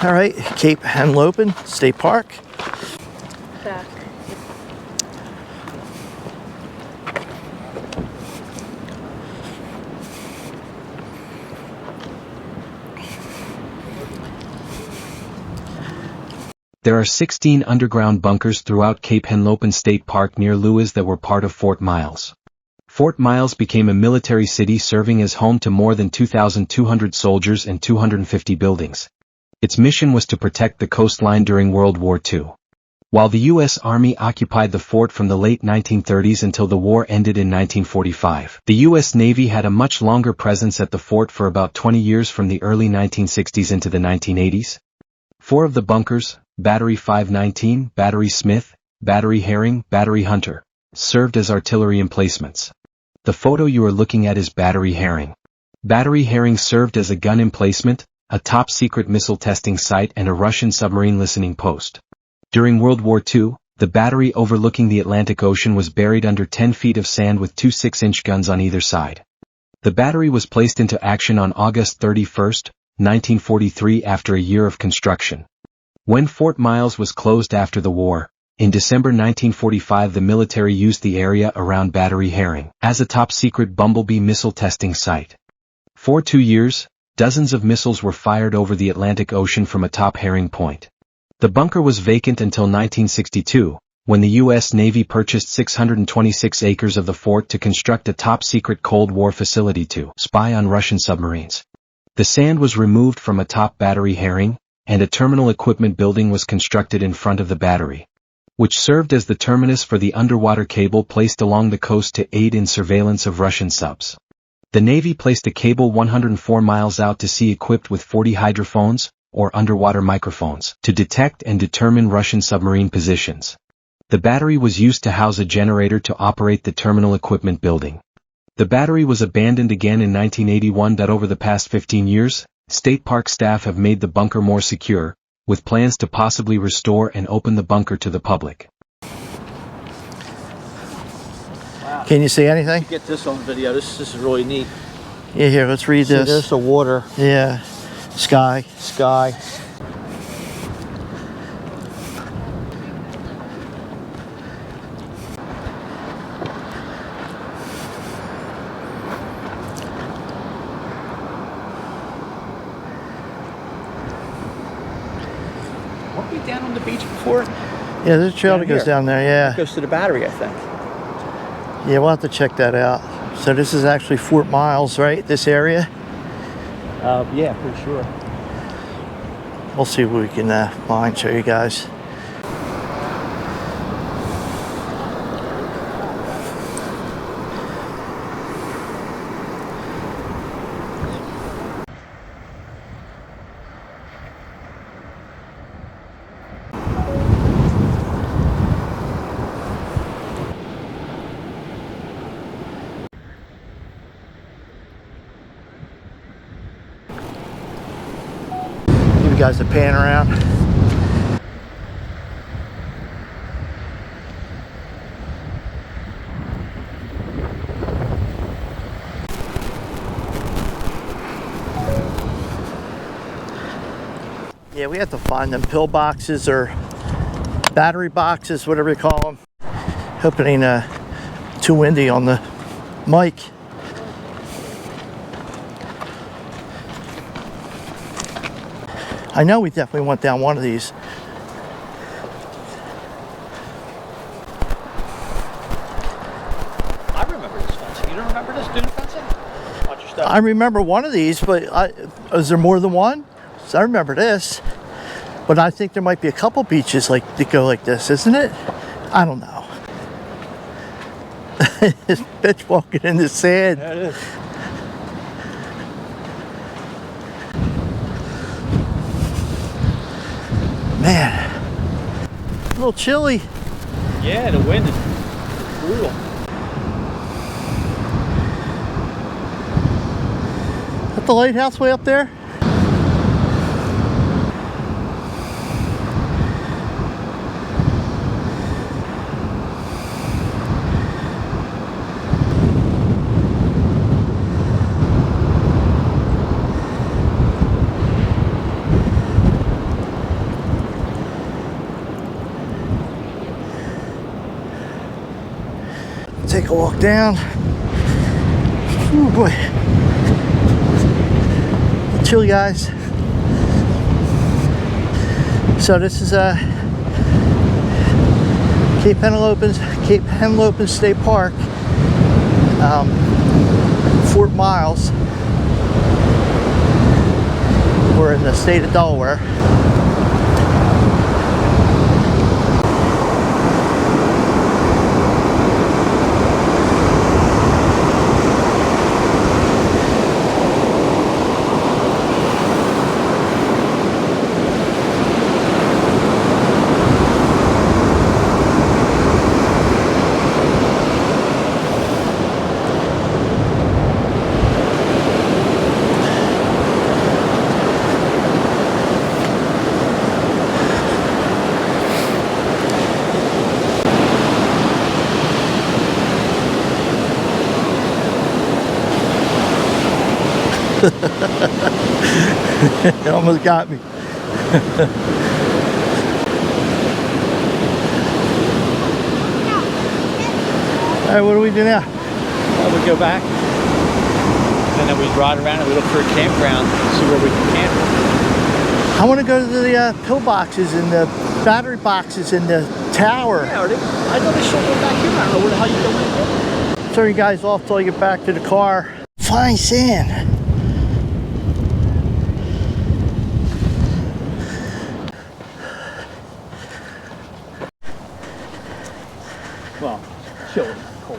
All right, Cape Henlopen State Park. Back. There are 16 underground bunkers throughout Cape Henlopen State Park near Lewis that were part of Fort Miles. Fort Miles became a military city serving as home to more than 2,200 soldiers and 250 buildings. Its mission was to protect the coastline during World War II. While the U.S. Army occupied the fort from the late 1930s until the war ended in 1945, the U.S. Navy had a much longer presence at the fort for about 20 years from the early 1960s into the 1980s. 4 of the bunkers, Battery 519, Battery Smith, Battery Herring, Battery Hunter, served as artillery emplacements. The photo you are looking at is Battery Herring. Battery Herring served as a gun emplacement, a top-secret missile testing site and a Russian submarine listening post. During World War II, the battery overlooking the Atlantic Ocean was buried under 10 feet of sand with 2 6-inch guns on either side. The battery was placed into action on August 31, 1943 after a year of construction. When Fort Miles was closed after the war, in December 1945 the military used the area around Battery Herring as a top-secret Bumblebee missile testing site. For 2 years, dozens of missiles were fired over the Atlantic Ocean from atop Herring Point. The bunker was vacant until 1962, when the U.S. Navy purchased 626 acres of the fort to construct a top-secret Cold War facility to spy on Russian submarines. The sand was removed from atop Battery Herring, and a terminal equipment building was constructed in front of the battery, which served as the terminus for the underwater cable placed along the coast to aid in surveillance of Russian subs. The Navy placed a cable 104 miles out to sea equipped with 40 hydrophones, or underwater microphones, to detect and determine Russian submarine positions. The battery was used to house a generator to operate the terminal equipment building. The battery was abandoned again in 1981. Over the past 15 years, State Park staff have made the bunker more secure, with plans to possibly restore and open the bunker to the public. Wow. Can you see anything? Get this on video. This is really neat. Yeah, here, let's read this. There's the water. Yeah. Sky. Weren't we down on the beach before? Yeah, there's a trail that goes down there, yeah. It goes to the battery, I think. Yeah, we'll have to check that out. So this is actually Fort Miles, right? This area? Yeah, pretty sure. We'll see what we can find, show you guys. Give you guys a pan around. Yeah, we have to find them pill boxes or battery boxes, whatever you call them. Hope it ain't too windy on the mic. I know we definitely went down one of these. I remember this fencing. You don't remember this dune fencing? Watch your step. I remember one of these, but is there more than one? So I remember this, but I think there might be a couple beaches like that go like this, isn't it? I don't know. This bitch walking in the sand. Yeah, it is. Man, a little chilly. Yeah, the wind is brutal. Is that the lighthouse way up there? take a walk down. Oh boy. Chill, guys. So this is Cape Henlopen State Park, Fort Miles. We're in the state of Delaware. It almost got me. Alright, what do we do now? Well, we go back, and then we ride around and we look for a campground, see where we can camp. I want to go to the pillboxes and the battery boxes in the tower. Yeah, I know they showed one back here. I don't know where the hell you go in here. Turn you guys off till I get back to the car. Fine sand. Well, chilly, cold.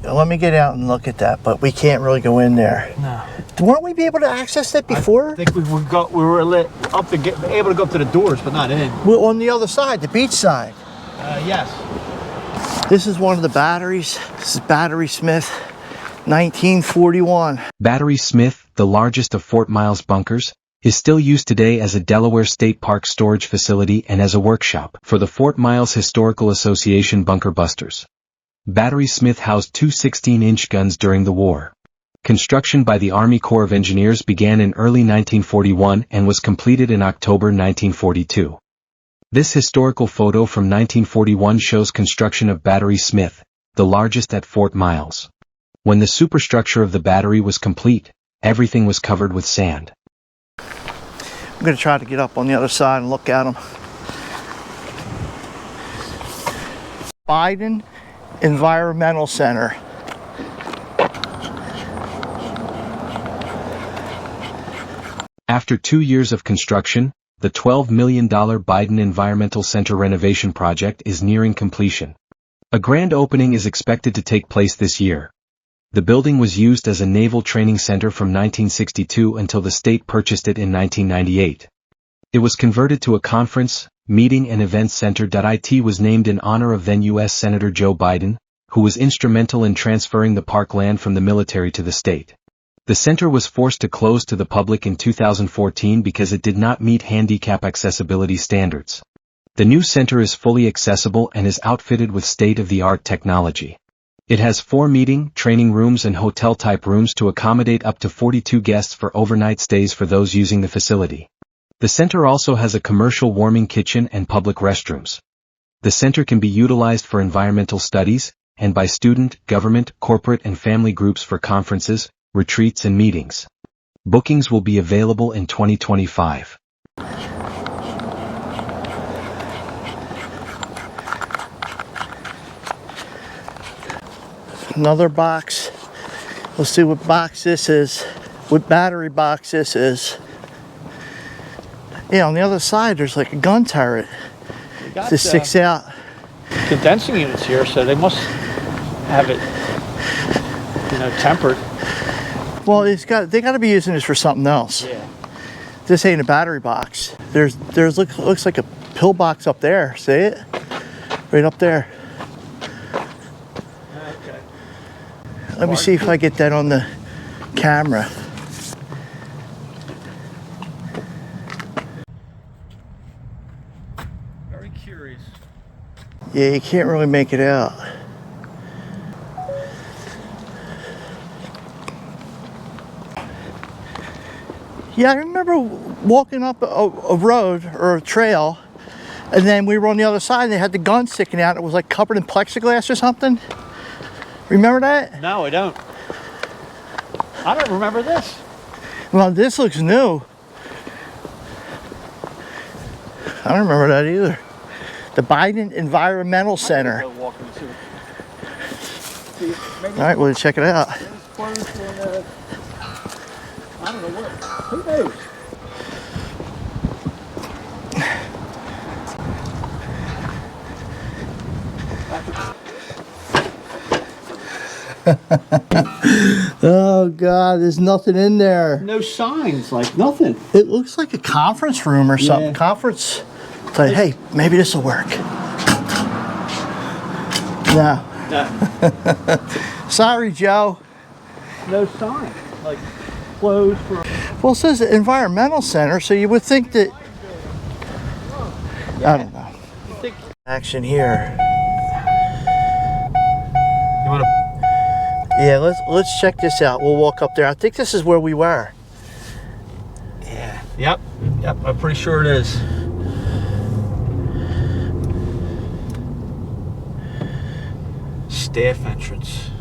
Let me get out and look at that, but we can't really go in there. No. Weren't we be able to access that before? I think we were able to go up to the doors, but not in. We're on the other side, the beach side. Yes. This is one of the batteries. This is Battery Smith, 1941. Battery Smith, the largest of Fort Miles bunkers, is still used today as a Delaware State Park storage facility and as a workshop for the Fort Miles Historical Association bunker busters. Battery Smith housed two 16-inch guns during the war. Construction by the Army Corps of Engineers began in early 1941 and was completed in October 1942. This historical photo from 1941 shows construction of Battery Smith, the largest at Fort Miles. When the superstructure of the battery was complete, everything was covered with sand. I'm going to try to get up on the other side and look at them. Biden Environmental Center. After 2 years of construction, the $12 million Biden Environmental Center renovation project is nearing completion. A grand opening is expected to take place this year. The building was used as a naval training center from 1962 until the state purchased it in 1998. It was converted to a conference, meeting and events center. It was named in honor of then U.S. Senator Joe Biden, who was instrumental in transferring the park land from the military to the state. The center was forced to close to the public in 2014 because it did not meet handicap accessibility standards. The new center is fully accessible and is outfitted with state-of-the-art technology. It has 4 meeting, training rooms and hotel-type rooms to accommodate up to 42 guests for overnight stays for those using the facility. The center also has a commercial warming kitchen and public restrooms. The center can be utilized for environmental studies, and by student, government, corporate and family groups for conferences, retreats and meetings. Bookings will be available in 2025. Another box. Let's see what box this is. What battery box this is. Yeah, on the other side there's like a gun turret. This sticks out. Condensing units here, so they must have it, tempered. Well, they got to be using this for something else. Yeah. This ain't a battery box. Looks like a pill box up there. See it? Right up there. Okay. Let me see if I get that on the camera. Very curious. Yeah, you can't really make it out. Yeah, I remember walking up a road or a trail And then we were on the other side and they had the gun sticking out. It was like covered in plexiglass or something. Remember that? No, I don't. I don't remember this. Well, this looks new. I don't remember that either. The Biden Environmental Center. All right, we'll check it out. I don't know what. Who knows? Oh God, there's nothing in there. No signs, like nothing. It looks like a conference room or something. Yeah. Conference. It's like, hey, maybe this will work. No. Sorry, Joe. No sign. Like closed for. Well, it says environmental center, so you would think that. I don't know. Action here. You want to? Yeah, let's check this out. We'll walk up there. I think this is where we were. Yeah. Yep. I'm pretty sure it is. Staff entrance.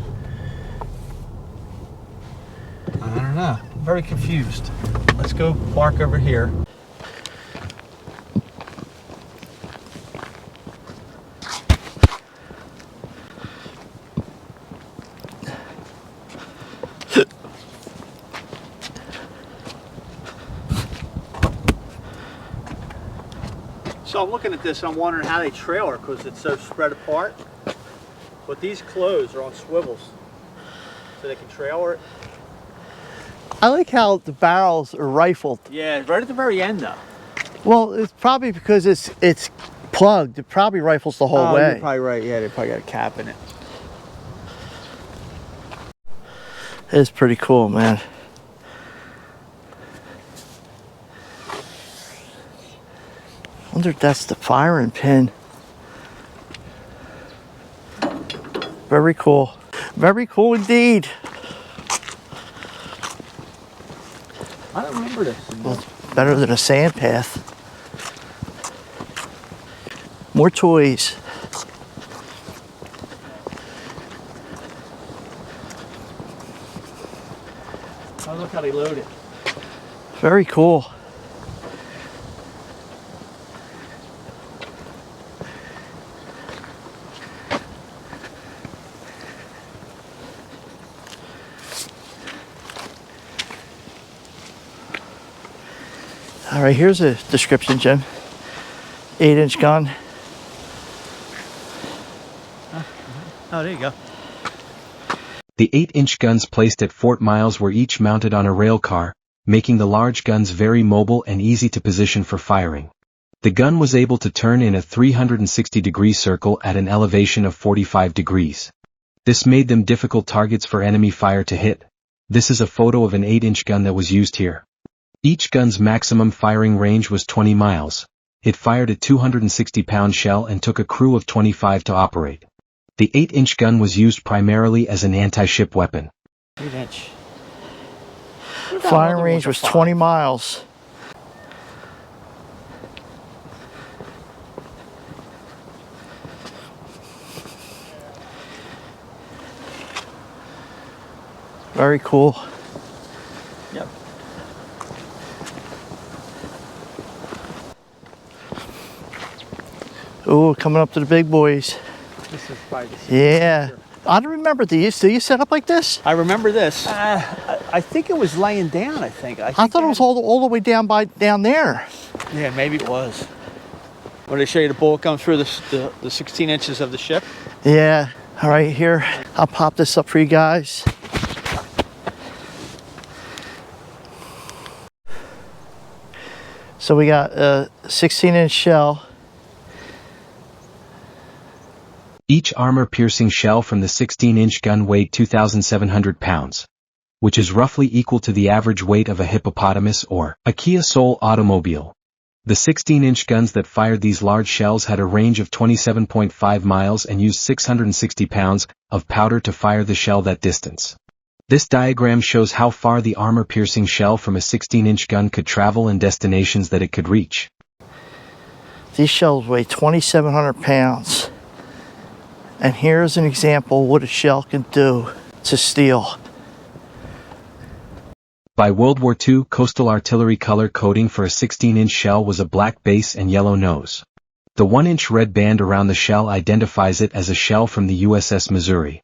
I don't know. I'm very confused. Let's go park over here. So I'm looking at this, I'm wondering how they trailer because it's so spread apart. But these clothes are on swivels, so they can trailer it. I like how the barrels are rifled. Yeah, right at the very end though. Well, it's probably because it's plugged. It probably rifles the whole way. You're probably right. Yeah, they probably got a cap in it. It's pretty cool, man. I wonder if that's the firing pin. Very cool. Very cool indeed. I don't remember this. Well, it's better than a sand path. More toys. Oh, look how they load it. Very cool. All right, here's a description, Jim. 8-inch gun. Oh, there you go. The 8-inch guns placed at Fort Miles were each mounted on a rail car, making the large guns very mobile and easy to position for firing. The gun was able to turn in a 360-degree circle at an elevation of 45 degrees. This made them difficult targets for enemy fire to hit. This is a photo of an 8-inch gun that was used here. Each gun's maximum firing range was 20 miles. It fired a 260-pound shell and took a crew of 25 to operate. The 8-inch gun was used primarily as an anti-ship weapon. 8-inch. Firing range was 20 miles. Very cool. Yep. Oh, coming up to the big boys. This is probably Yeah. I don't remember these. Do you set up like this? I remember this. I think it was laying down, I think. I thought it was all the way down there. Yeah, maybe it was. When they show you the bullet come through the 16 inches of the ship? Yeah. All right, here. I'll pop this up for you guys. So we got a 16-inch shell. Each armor-piercing shell from the 16-inch gun weighed 2,700 pounds, which is roughly equal to the average weight of a hippopotamus or a Kia Soul automobile. The 16-inch guns that fired these large shells had a range of 27.5 miles and used 660 pounds of powder to fire the shell that distance. This diagram shows how far the armor-piercing shell from a 16-inch gun could travel and destinations that it could reach. These shells weigh 2,700 pounds. And here's an example of what a shell can do to steel. By World War II, coastal artillery color coding for a 16-inch shell was a black base and yellow nose. The 1-inch red band around the shell identifies it as a shell from the USS Missouri.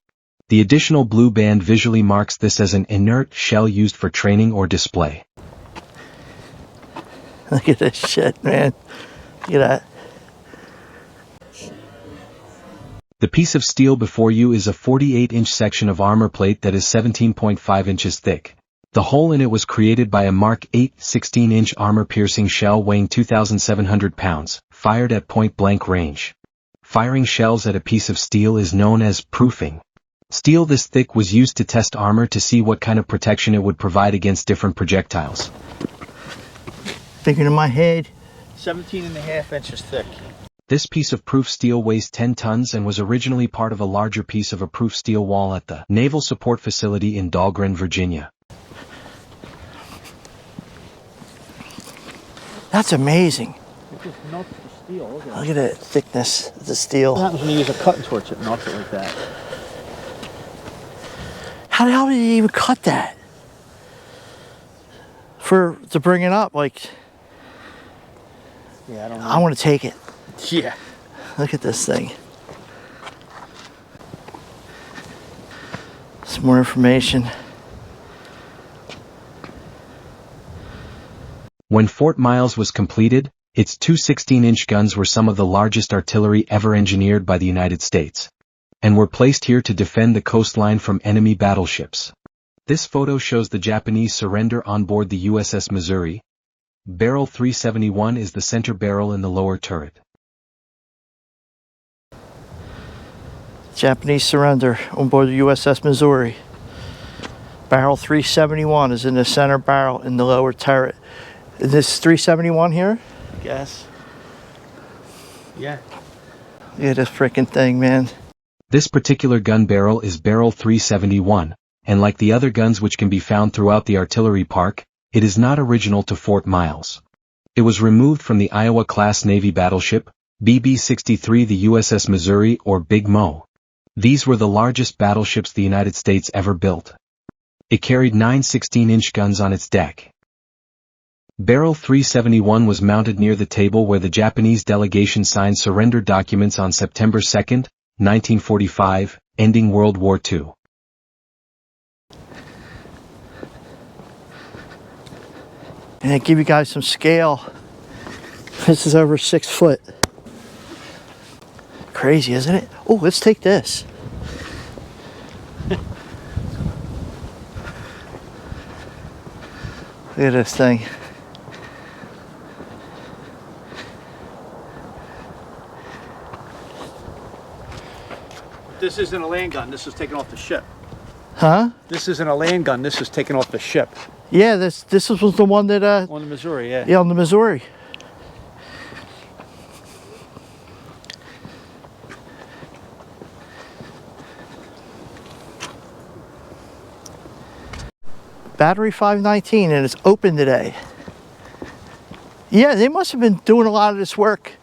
The additional blue band visually marks this as an inert shell used for training or display. Look at this shit, man. Look at that. The piece of steel before you is a 48-inch section of armor plate that is 17.5 inches thick. The hole in it was created by a Mark 8 16-inch armor-piercing shell weighing 2,700 pounds, fired at point-blank range. Firing shells at a piece of steel is known as proofing. Steel this thick was used to test armor to see what kind of protection it would provide against different projectiles. Thinking in my head. 17.5 inches thick. This piece of proof steel weighs 10 tons and was originally part of a larger piece of a proof steel wall at the Naval Support Facility in Dahlgren, Virginia. That's amazing. It just melts the steel. Look at the thickness of the steel. What happens when you use a cutting torch? It melts it like that. How the hell did he even cut that? To bring it up, like, Yeah, I don't know. I want to take it. Yeah. Look at this thing. Some more information. When Fort Miles was completed, its two 16-inch guns were some of the largest artillery ever engineered by the United States, and were placed here to defend the coastline from enemy battleships. This photo shows the Japanese surrender on board the USS Missouri. Barrel 371 is the center barrel in the lower turret. Japanese surrender on board the USS Missouri. Barrel 371 is in the center barrel in the lower turret. Is this 371 here? Yes. Yeah. Look at this freaking thing, man. This particular gun barrel is barrel 371, and like the other guns which can be found throughout the artillery park, it is not original to Fort Miles. It was removed from the Iowa-class Navy battleship, BB-63, the USS Missouri, or Big Mo. These were the largest battleships the United States ever built. It carried 9 16-inch guns on its deck. Barrel 371 was mounted near the table where the Japanese delegation signed surrender documents on September 2, 1945, ending World War II. And I give you guys some scale. This is over 6 foot. Crazy, isn't it? Oh, let's take this. Look at this thing. This isn't a land gun. This is taken off the ship. Huh? This isn't a land gun. This is taken off the ship. Yeah, this was the one that On the Missouri, yeah. yeah, on the Missouri. Battery 519, and it's open today. Yeah, they must have been doing a lot of this work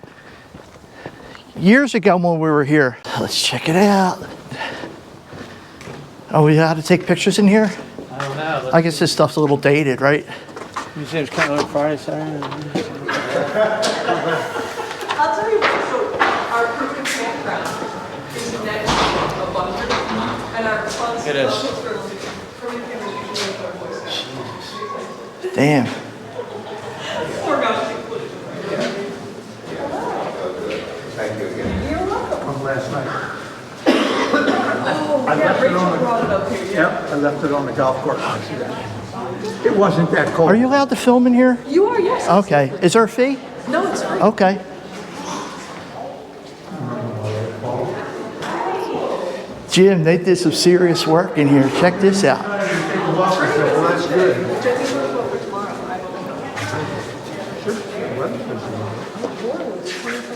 years ago when we were here. Let's check it out. Oh, we had to take pictures in here? I don't know. I guess this stuff's a little dated, right? You say it's kind of like Friday, Saturday? I'll tell you what, so our Crooked campground is next to a bunker, and our club's It is. Damn. Poor guys included. You're welcome. From last night. Oh, yeah, Rachel brought it up here. Yep, I left it on the golf course. It wasn't that cold. Are you allowed to film in here? You are, yes. Okay. Is there a fee? No, it's free. Okay. Jim, they did some serious work in here. Check this out. Well, that's good. Which I think we're going for tomorrow.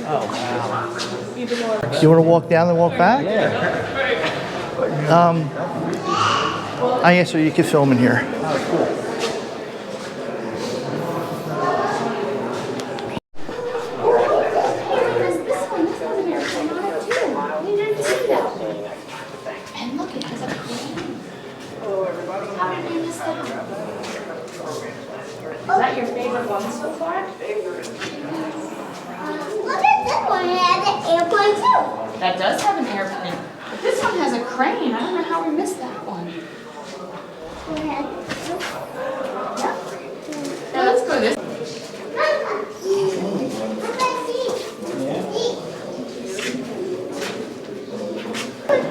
I don't know. Even though You want to walk down and walk back? Yeah. I guess so you can film in here. that your favorite one so far? Look at this one, it has an airplane too. That does have an airplane. But this one has a crane. I don't know how we missed that one. Yeah, let's go this.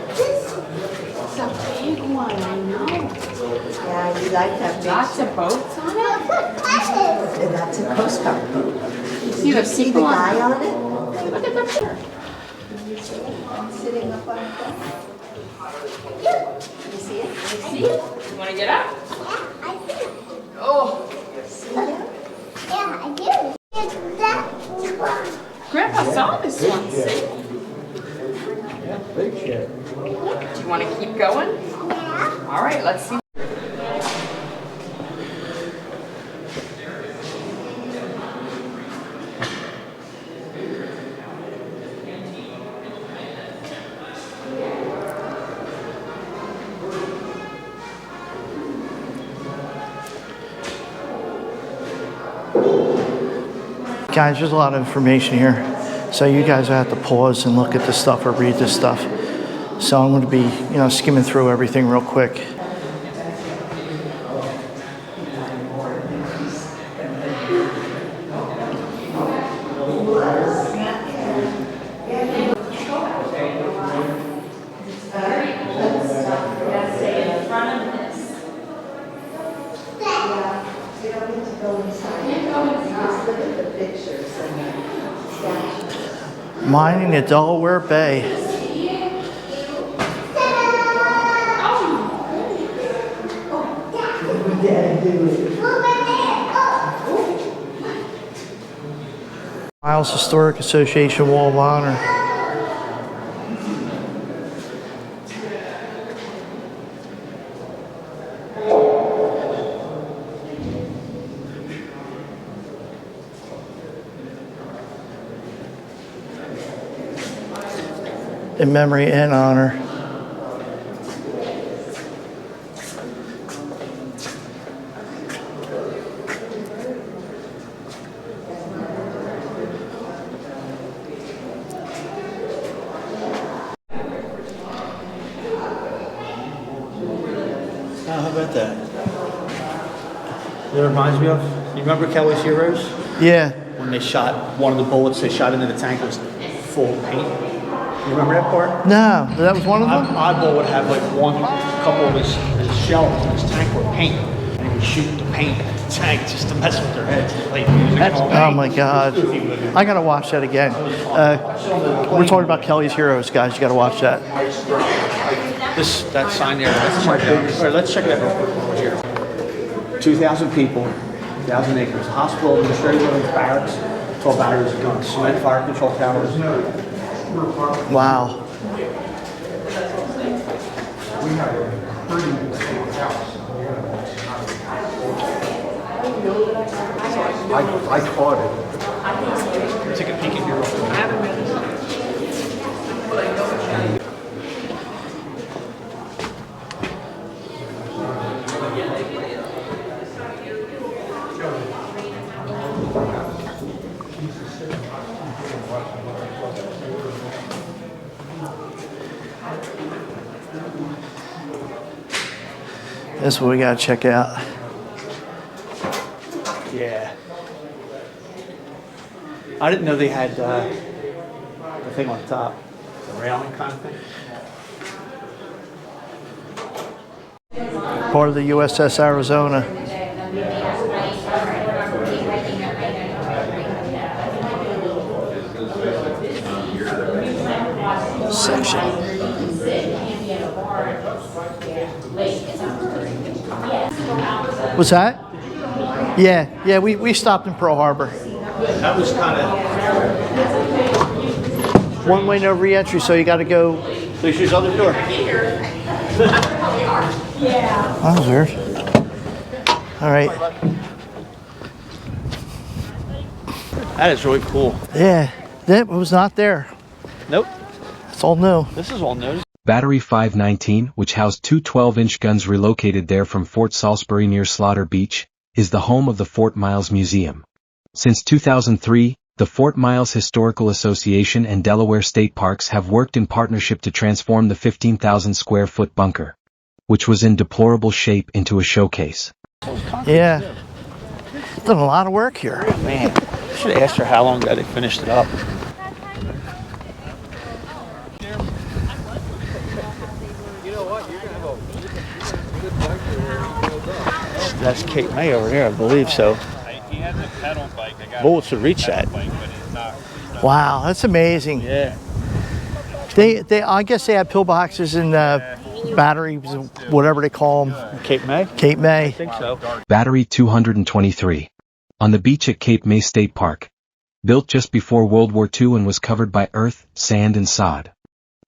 It's a big one, I know. Yeah, you like that big Lots of boats on it. and that's a postcard. See the See the people guy on on it? Look at the picture. Sitting up on the deck. You see it? See it? You want to get up? I see. Oh, Yeah, I do. It's that one. Grandpa saw this one. See? Big chair. Do you want to keep going? Yeah. All right, let's see. Guys, there's a lot of information here. So you guys have to pause and look at this stuff or read this stuff. So I'm going to be, skimming through everything real quick. Mining the Delaware Bay. Miles Historic Association Wall of Honor. In memory and honor. How about that? It reminds me of, you remember Kelly's Heroes? Yeah. When they shot one of the bullets, they shot into the tank, it was full of paint. You remember that part? No, that was one of them? Oddball would have like one couple of his shells in his tank were paint, and he would shoot the paint at the tank just to mess with their heads. Play music and all that. Oh my God. I gotta watch that again. We're talking about Kelly's Heroes, guys. You gotta watch that. That sign there, let's check it out. All right, let's check it out real quick over here. 2,000 people, 1,000 acres, hospital, administrative buildings, barracks, 12 batteries of guns, cement fire control towers. Wow. I caught it. Take a peek in here real quick. This is what we gotta check out. Yeah. I didn't know they had the thing on top, the railing kind of thing. Part of the USS Arizona. Section. What's that? Yeah, we stopped in Pearl Harbor. That was kind of, One way, no re-entry, so you gotta go. there's his other door. That was weird. All right. That is really cool. Yeah, that was not there. Nope, It's all new. this is all new. Battery 519, which housed two 12-inch guns relocated there from Fort Salisbury near Slaughter Beach, is the home of the Fort Miles Museum. Since 2003, the Fort Miles Historical Association and Delaware State Parks have worked in partnership to transform the 15,000 square foot bunker, which was in deplorable shape, into a showcase. Yeah. Done a lot of work here. Man, I should have asked her how long ago they finished it up. That's Cape May over there, I believe so. He has a pedal bike. Bullets would reach that. Wow, that's amazing. Yeah. I guess they have pillboxes and batteries, whatever they call them. Cape May? Cape May. I think so. Battery 223. On the beach at Cape May State Park. Built just before World War II and was covered by earth, sand and sod.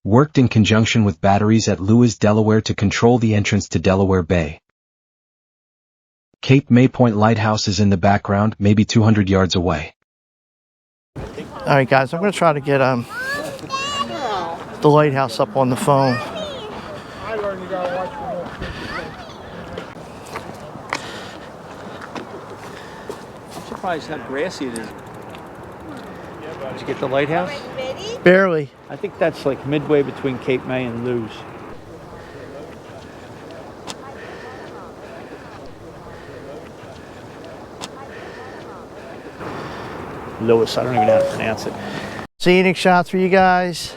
Worked in conjunction with batteries at Lewis, Delaware to control the entrance to Delaware Bay. Cape May Point Lighthouse is in the background, maybe 200 yards away. Alright guys, I'm going to try to get the lighthouse up on the phone. I'm surprised how grassy it is. Did you get the lighthouse? Barely. I think that's like midway between Cape May and Lewis. Lewis, I don't even know how to pronounce it. Scenic shots for you guys.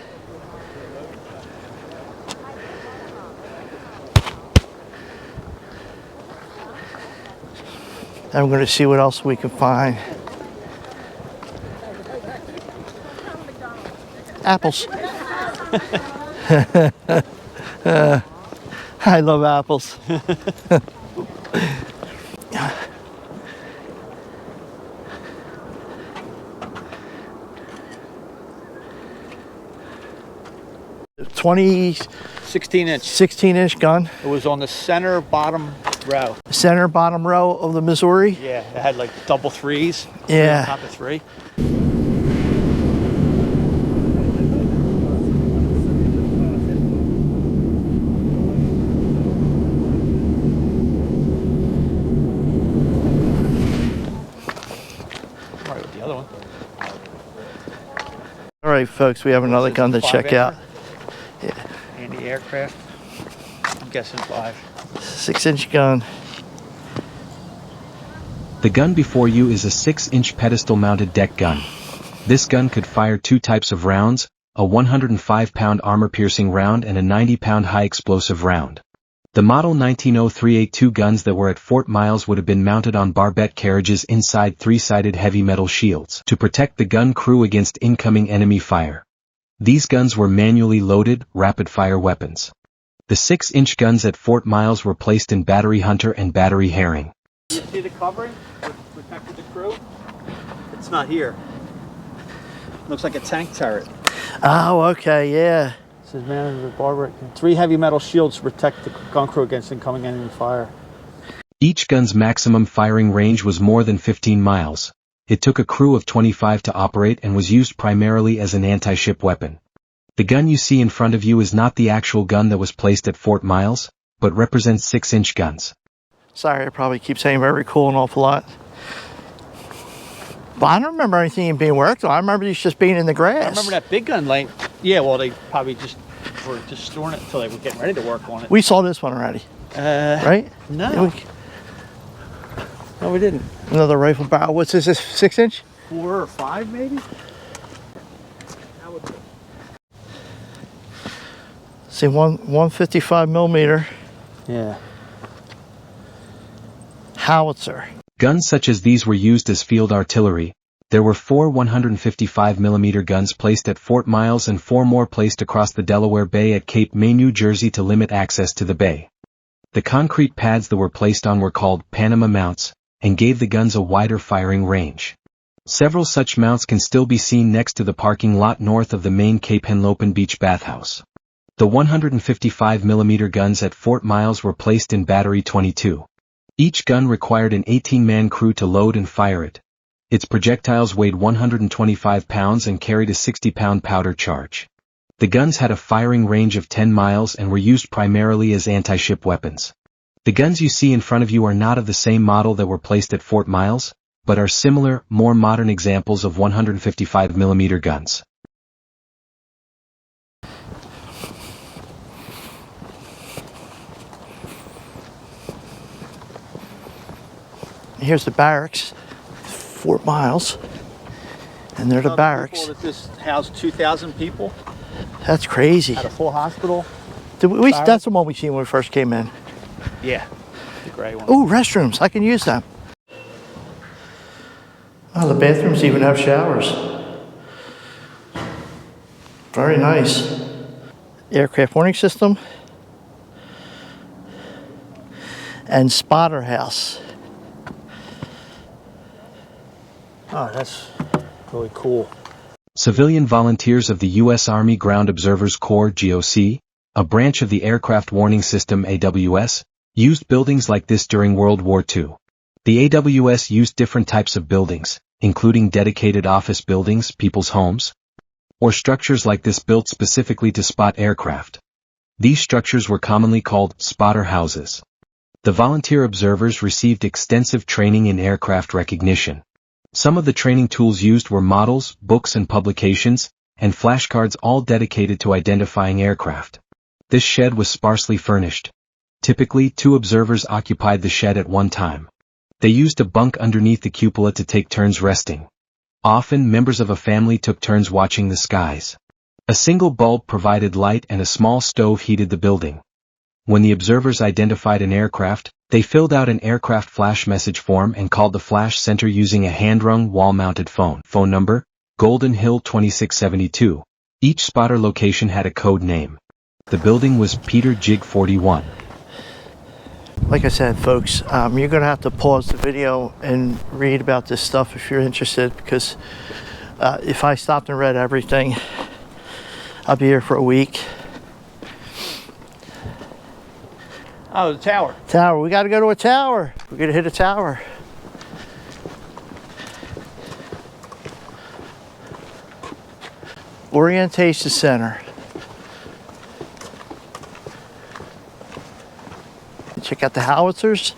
I'm going to see what else we can find. Apples. I love apples. .20 16-inch. 16-inch gun. It was on the center bottom row. Center bottom row of the Missouri. Yeah, it had like double threes. Yeah. Three on top of three. All right, with the other one. All right, folks, we have another gun to check out. Anti-aircraft. I'm guessing 5. 6-inch gun. The gun before you is a 6-inch pedestal-mounted deck gun. This gun could fire 2 types of rounds, a 105-pound armor-piercing round and a 90-pound high-explosive round. The Model 1903A2 guns that were at Fort Miles would have been mounted on barbette carriages inside 3-sided heavy metal shields to protect the gun crew against incoming enemy fire. These guns were manually loaded, rapid-fire weapons. The 6-inch guns at Fort Miles were placed in Battery Hunter and Battery Herring. You see the covering that protected the crew? It's not here. Looks like a tank turret. Oh, okay, yeah. It says mounted with barbette. 3 heavy metal shields to protect the gun crew against incoming enemy fire. Each gun's maximum firing range was more than 15 miles. It took a crew of 25 to operate and was used primarily as an anti-ship weapon. The gun you see in front of you is not the actual gun that was placed at Fort Miles, but represents 6-inch guns. Sorry, I probably keep saying very cool an awful lot. But I don't remember anything being worked on. I remember these just being in the grass. I remember that big gun laying. Yeah, well, they probably just were just storing it until they were getting ready to work on it. We saw this one already, right? No. No, we didn't. Another rifle barrel. What's this, 6-inch? 4 or 5, maybe? See, 155 millimeter Yeah. howitzer. Guns such as these were used as field artillery. There were 4 155mm guns placed at Fort Miles and 4 more placed across the Delaware Bay at Cape May, New Jersey to limit access to the bay. The concrete pads that were placed on were called Panama mounts, and gave the guns a wider firing range. Several such mounts can still be seen next to the parking lot north of the main Cape Henlopen Beach bathhouse. The 155mm guns at Fort Miles were placed in Battery 22. Each gun required an 18-man crew to load and fire it. Its projectiles weighed 125 pounds and carried a 60-pound powder charge. The guns had a firing range of 10 miles and were used primarily as anti-ship weapons. The guns you see in front of you are not of the same model that were placed at Fort Miles, but are similar, more modern examples of 155mm guns. Here's the barracks, Fort Miles, and they're the barracks. That this housed 2,000 people. That's crazy. Had a full hospital. That's the one we seen when we first came in. Yeah, the gray one. Oh, restrooms. I can use them. Oh, the bathrooms even have showers. Very nice. Aircraft warning system. And spotter house. Oh, that's really cool. Civilian volunteers of the U.S. Army Ground Observers Corps (GOC), a branch of the Aircraft Warning System (AWS), used buildings like this during World War II. The AWS used different types of buildings, including dedicated office buildings, people's homes, or structures like this built specifically to spot aircraft. These structures were commonly called spotter houses. The volunteer observers received extensive training in aircraft recognition. Some of the training tools used were models, books and publications, and flashcards, all dedicated to identifying aircraft. This shed was sparsely furnished. Typically, 2 observers occupied the shed at one time. They used a bunk underneath the cupola to take turns resting. Often, members of a family took turns watching the skies. A single bulb provided light and a small stove heated the building. When the observers identified an aircraft, they filled out an aircraft flash message form and called the flash center using a hand-rung wall-mounted phone. Phone number, Golden Hill 2672. Each spotter location had a code name. The building was Peter Jig 41. Like I said, folks, you're going to have to pause the video and read about this stuff if you're interested, because if I stopped and read everything, I'll be here for a week. Oh, the tower. Tower. We got to go to a tower. We're going to hit a tower. Orientation Center. Check out the howitzers.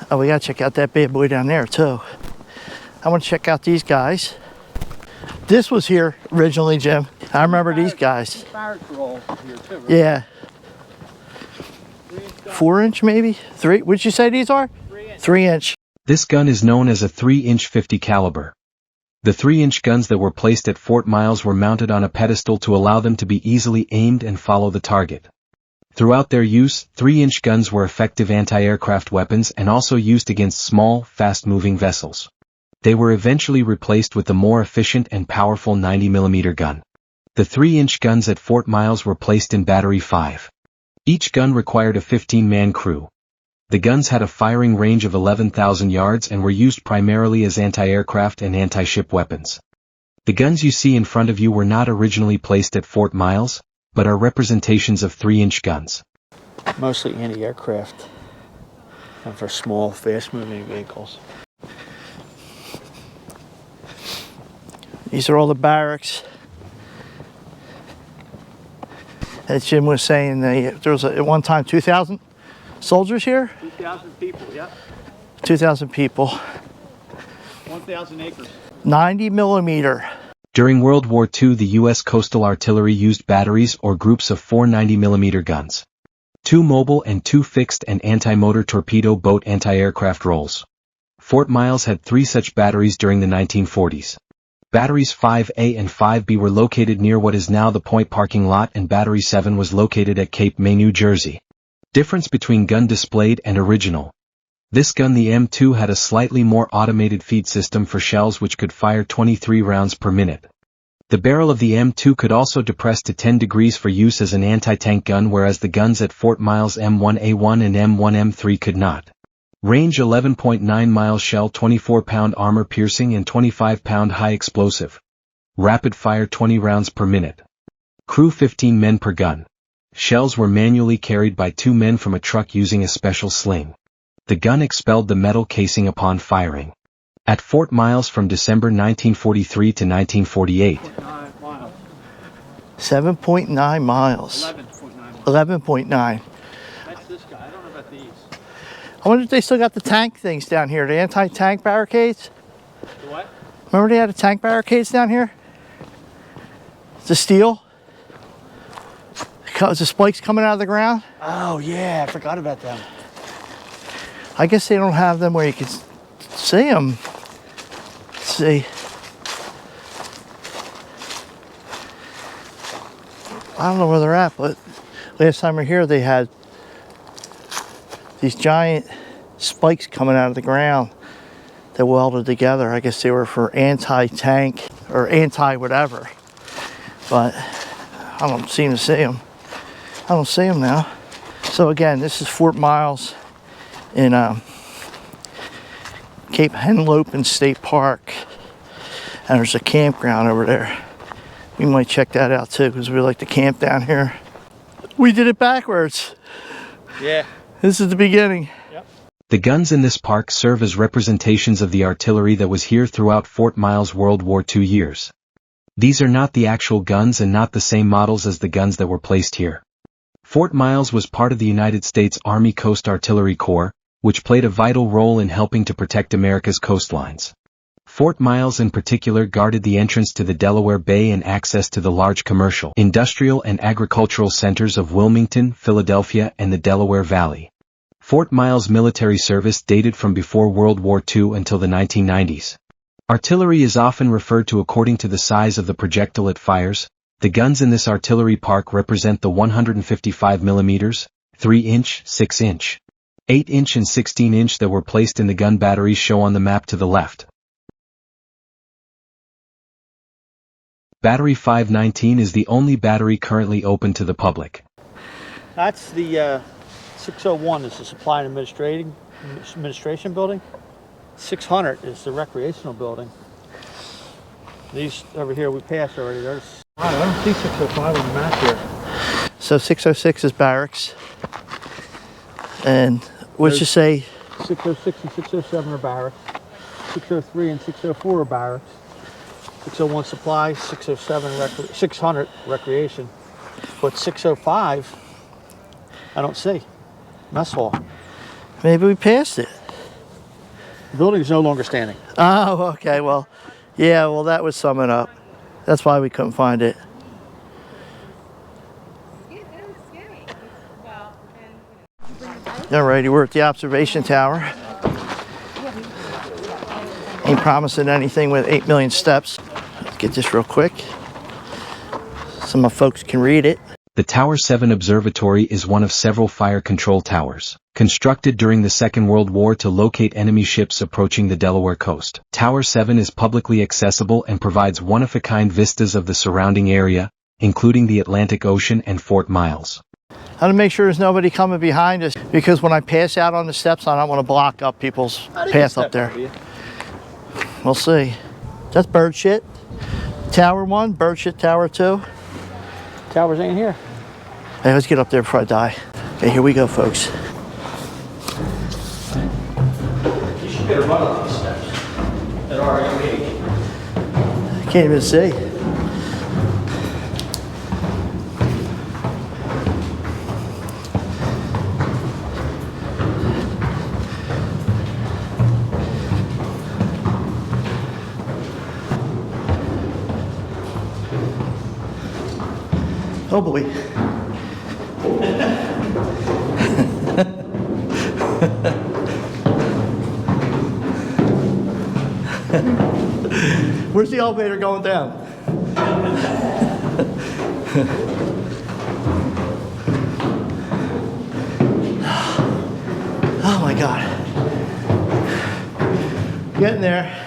Oh, we got to check out that bad boy down there too. I want to check out these guys. This was here originally, Jim. I remember these guys. Barracks were all here too, right? Yeah. 4-inch maybe? 3? What'd you say these are? 3-inch. This gun is known as a 3-inch 50 caliber. The 3-inch guns that were placed at Fort Miles were mounted on a pedestal to allow them to be easily aimed and follow the target. Throughout their use, 3-inch guns were effective anti-aircraft weapons and also used against small, fast-moving vessels. They were eventually replaced with the more efficient and powerful 90mm gun. The 3-inch guns at Fort Miles were placed in Battery 5. Each gun required a 15-man crew. The guns had a firing range of 11,000 yards and were used primarily as anti-aircraft and anti-ship weapons. The guns you see in front of you were not originally placed at Fort Miles, but are representations of 3-inch guns. Mostly anti-aircraft and for small, fast-moving vehicles. These are all the barracks. As Jim was saying, there was at one time 2,000 soldiers here? 2,000 people, yeah. 2,000 people. 1,000 acres. 90mm. During World War II, the U.S. Coastal Artillery used batteries or groups of 4 90mm guns. 2 mobile and 2 fixed and anti-motor torpedo boat anti-aircraft roles. Fort Miles had 3 such batteries during the 1940s. Batteries 5A and 5B were located near what is now the Point parking lot, and Battery 7 was located at Cape May, New Jersey. Difference between gun displayed and original. This gun, the M2, had a slightly more automated feed system for shells which could fire 23 rounds per minute. The barrel of the M2 could also depress to 10 degrees for use as an anti-tank gun, whereas the guns at Fort Miles M1A1 and M1M3 could not. Range 11.9 miles, shell 24-pound, armor piercing and 25-pound high explosive. Rapid fire 20 rounds per minute. Crew 15 men per gun. Shells were manually carried by 2 men from a truck using a special sling. The gun expelled the metal casing upon firing. At Fort Miles from December 1943 to 1948. 7.9 miles. 11.9. 11.9. I wonder if they still got the tank things down here, the anti-tank barricades. The what? Remember they had the tank barricades down here? The steel? The spikes coming out of the ground? Oh yeah, I forgot about them. I guess they don't have them where you can see them. Let's see. I don't know where they're at, but last time we were here, they had these giant spikes coming out of the ground that welded together. I guess they were for anti-tank or anti-whatever. But I don't seem to see them. I don't see them now. So again, this is Fort Miles in Cape Henlopen State Park. And there's a campground over there. We might check that out too, because we like to camp down here. We did it backwards. Yeah. This is the beginning. The guns in this park serve as representations of the artillery that was here throughout Fort Miles' World War II years. These are not the actual guns and not the same models as the guns that were placed here. Fort Miles was part of the United States Army Coast Artillery Corps, which played a vital role in helping to protect America's coastlines. Fort Miles in particular guarded the entrance to the Delaware Bay and access to the large commercial, industrial and agricultural centers of Wilmington, Philadelphia, and the Delaware Valley. Fort Miles military service dated from before World War II until the 1990s. Artillery is often referred to according to the size of the projectile it fires. The guns in this artillery park represent the 155 mm, 3-inch, 6-inch, 8-inch and 16-inch that were placed in the gun batteries shown on the map to the left. Battery 519 is the only battery currently open to the public. That's the 601 is the supply and administration building. 600 is the recreational building. These over here we passed already. There's I don't see 605 on the map here. So 606 is barracks. And what'd you say? 606 and 607 are barracks. 603 and 604 are barracks. 601 supply, 607 600 recreation. But 605, I don't see. Mess hall. Maybe we passed it. The building is no longer standing. Oh, okay. Well, yeah, well, that would sum it up. That's why we couldn't find it. Alrighty, we're at the observation tower. Ain't promising anything with 8 million steps. Let's get this real quick so my folks can read it. The Tower 7 Observatory is one of several fire control towers, constructed during the Second World War to locate enemy ships approaching the Delaware coast. Tower 7 is publicly accessible and provides one-of-a-kind vistas of the surrounding area, including the Atlantic Ocean and Fort Miles. I want to make sure there's nobody coming behind us, because when I pass out on the steps, I don't want to block up people's path up there. We'll see. That's bird shit. Tower 1, bird shit tower 2. Towers ain't here. Hey, let's get up there before I die. Okay, here we go, folks. You should get a run up these steps at our young age. I can't even see. Oh boy. Where's the elevator going down? Oh my God. Getting there.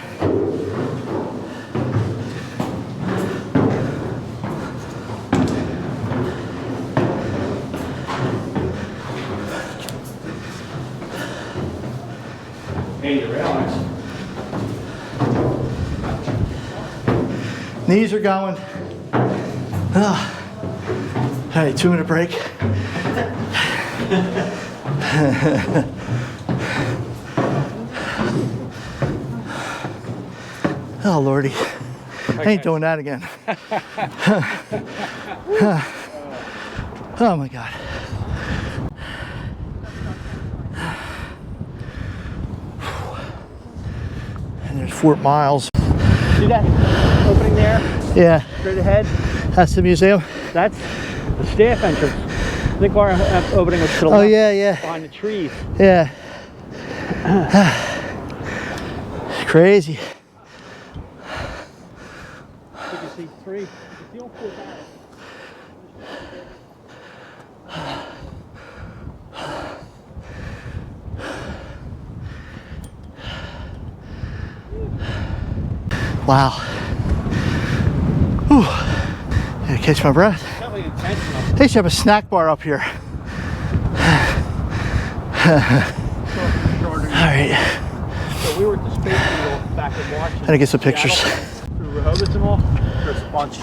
Knees are going. All right, 2-minute break. Oh, Lordy. I ain't doing that again. Oh, my God. There's Fort Miles. See that opening there? Yeah, Straight ahead? that's the museum. That's the staff entrance. I think our opening was to the Oh left, yeah, yeah, behind the trees. yeah. Crazy. You can see three. You can see all four barrels. Wow. Whew. Gotta catch my breath. Definitely intentional. They used to have a snack bar up here. Alright, So we were at the Space Needle back in Washington. I'm gonna get some pictures. Through Rehoboth and all. There's a bunch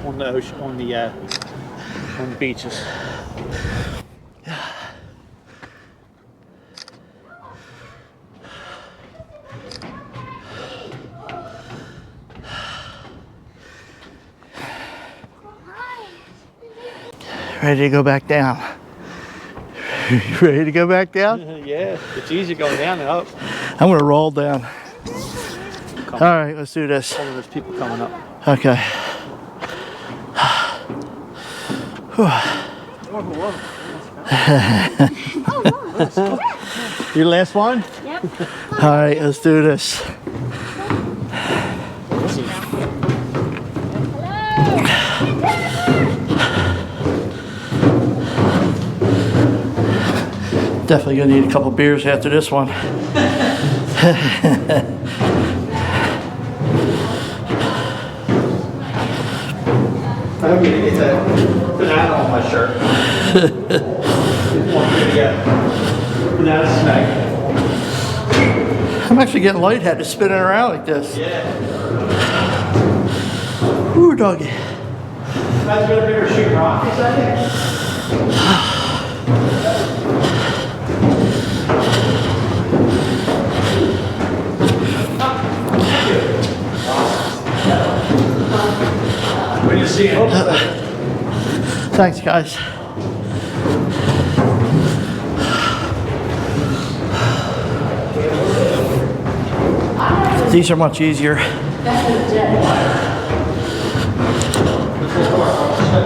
on the ocean, on the beaches. Ready to go back down. Ready to go back down? Yeah, it's easy going down and up. I'm gonna roll down. All right, let's do this. All of those people coming up. Okay. Your last one? Yep. All right, let's do this. Definitely gonna need a couple beers after this one. I hope you didn't get that banana on my shirt. Didn't want me to get banana smack. I'm actually getting lightheaded spinning around like this. Yeah. Ooh, doggy. That's gonna be her shooting rockets, I think. What do you see? Thanks, guys. These are much easier. Up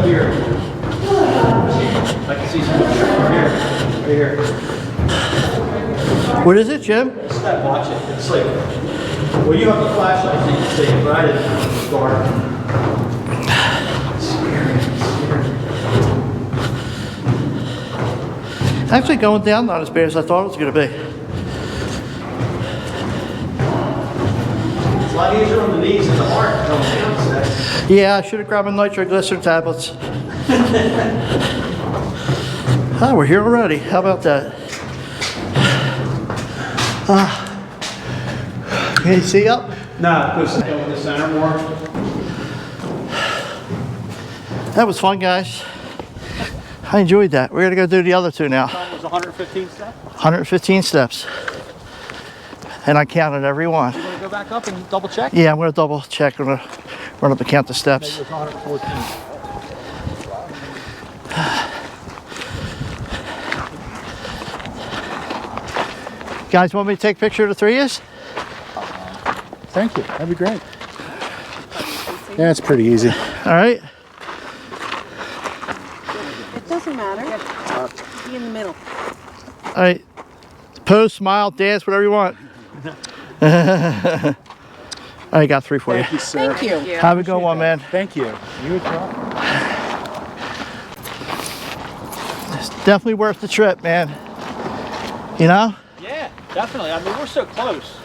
here. I can see some right here. What is it, Jim? Step, watch it. It's like, well, you have the flashlight so you can see it, but I didn't have the dark. Actually going down not as bad as I thought it was going to be. It's a lot easier on the knees and the heart going down today. Yeah, I should have grabbed my nitroglycerin tablets. Ah, we're here already. How about that? Can you see up? No, go stay in the center more. That was fun, guys. I enjoyed that. We're gonna go do the other two now. It was 115 steps. 115 steps. And I counted every one. You want to go back up and double check? Yeah, I'm gonna double check. I'm gonna run up and count the Maybe steps. it was 114. Guys, want me to take a picture of the three of you? Thank you. That'd be great. Yeah, it's pretty easy. All right. It doesn't matter. Be in the middle. All right. Pose, smile, dance, whatever you want. I got three for you. Thank you, sir. Thank you. Have a good one, man. Thank you. You as well. It's definitely worth the trip, man. You know? Yeah, definitely. I mean, we're so close.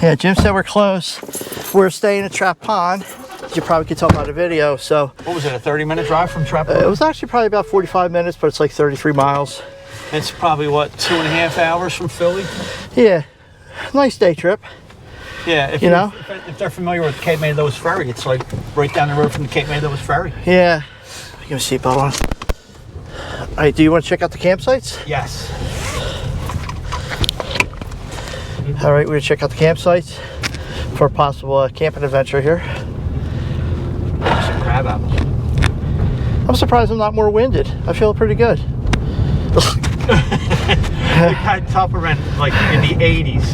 Yeah, Jim said we're close. We're staying at Trap Pond. As you probably could tell by the video, so. What was it, a 30-minute drive from Trap? It was actually probably about 45 minutes, but it's like 33 miles. It's probably, what, 2.5 hours from Philly? Yeah, nice day trip. Yeah, if You know? if they're familiar with Cape Henlopen Ferry, it's like right down the road from the Cape Henlopen Ferry. Yeah. Give me a seatbelt on. All right, do you want to check out the campsites? Yes. All right, we're gonna check out the campsites for a possible camping adventure here. Some crab apples. I'm surprised I'm not more winded. I feel pretty good. It got tougher in the 80s.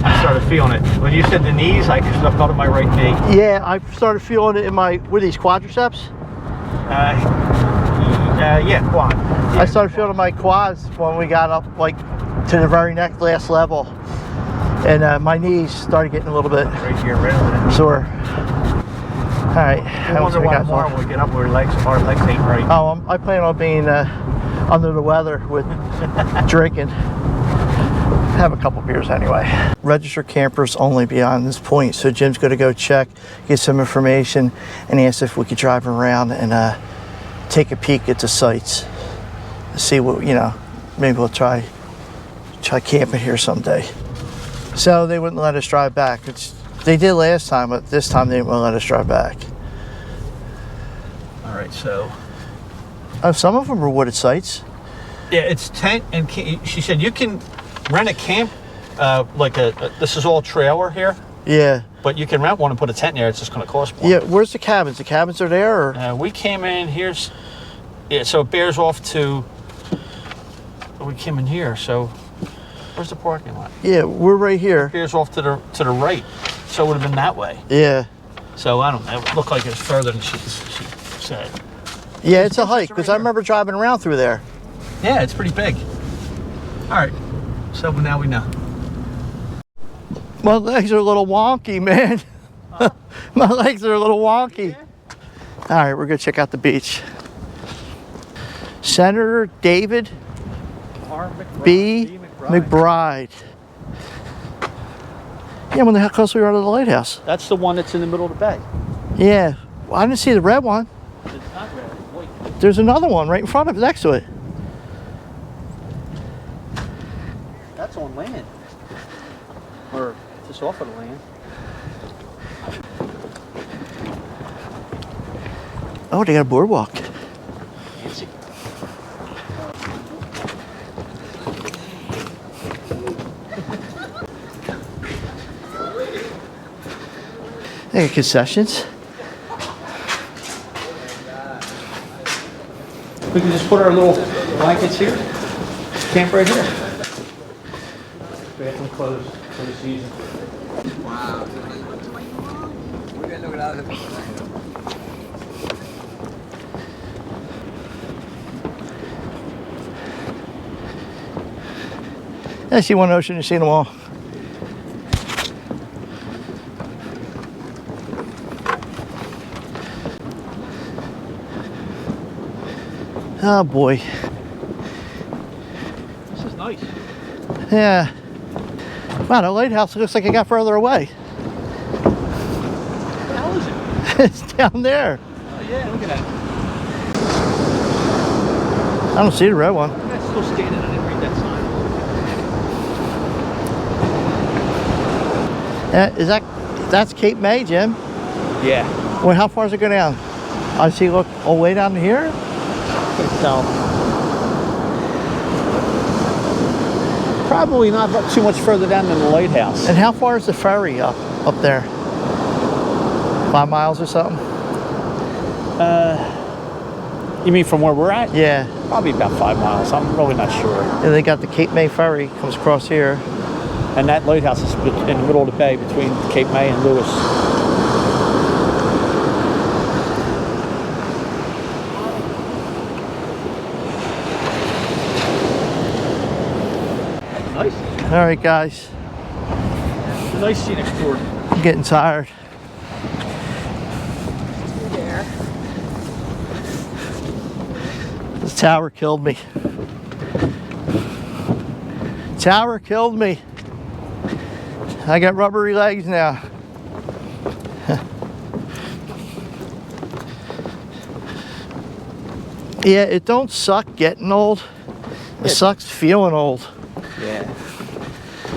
I started feeling it. When you said the knees, I felt in my right knee. Yeah, I started feeling it in my, what are these, quadriceps? Yeah, quad. Yeah, I started feeling my quads when we got up like to the very next last level. And my knees started getting a little bit right here, right over there. sore. All right. I wonder why tomorrow when we get up, our legs ain't right. Oh, I plan on being under the weather with drinking. Have a couple beers anyway. Registered campers only beyond this point. So Jim's going to go check, get some information, and ask if we could drive around and take a peek at the sites. See what, maybe we'll try camping here someday. So they wouldn't let us drive back. They did last time, but this time they wouldn't let us drive back. All right, so. Some of them are wooded sites. Yeah, it's tent and she said you can rent a camp, this is all trailer here. Yeah. But you can rent one and put a tent in there. It's just going to cost more. Yeah, where's the cabins? The cabins are there, or? We came in so it bears off to. We came in here, so where's the parking lot? Yeah, we're right here. It bears off to the right, so it would have been that way. Yeah. So I don't know. It looked like it was further than she said. Yeah, it's a hike because I remember driving around through there. Yeah, it's pretty big. All right, so now we know. My legs are a little wonky, man. My legs are a little wonky. All right, we're gonna check out the beach. Senator David B. McBride. Yeah, when the heck close we are to the lighthouse. That's the one that's in the middle of the bay. Yeah, well, I didn't see the red one. It's not red, it's white. There's another one right in front of it, next to it. That's on land. Or just off of the land. Oh, they got a boardwalk. Fancy. They got concessions. We can just put our little blankets here. Camp right here. Bathroom closed for the season. Wow. We're gonna look at other people. I see one ocean, you've seen them all. Oh boy. This is nice. Yeah. Wow, the lighthouse looks like it got further away. What the hell is it? It's down there. Oh yeah, look at that. I don't see the red one. That's still standing. I didn't read that sign. That's Cape May, Jim? Yeah. Well, how far does it go down? I see, look, all the way down to here? So probably not too much further down than the lighthouse. And how far is the ferry up there? 5 miles or something? You mean from where we're at? Yeah. Probably about 5 miles. I'm really not sure. And they got the Cape May ferry, comes across here. And that lighthouse is in the middle of the bay between Cape May and Lewis. Nice. All right, guys. It's a nice scenic tour. I'm getting tired. This tower killed me. Tower killed me. I got rubbery legs now. Yeah, it don't suck getting old. It sucks feeling old. Yeah.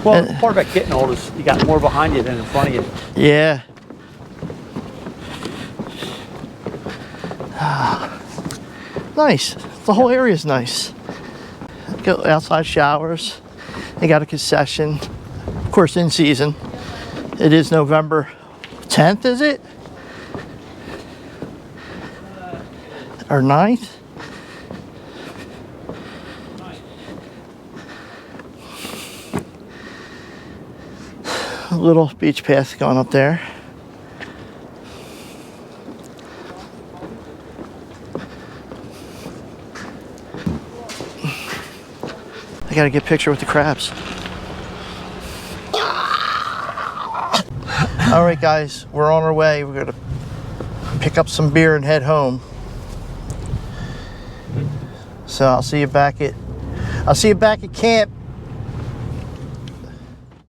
Well, the part about getting old is you got more behind you than in front of you. Yeah. Nice. The whole area is nice. Got outside showers. They got a concession. Of course, in season. It is November 10th, is it? Or 9th? A little beach path going up there. I gotta get a picture with the crabs. All right, guys, we're on our way. We're gonna pick up some beer and head home. So I'll see you back at camp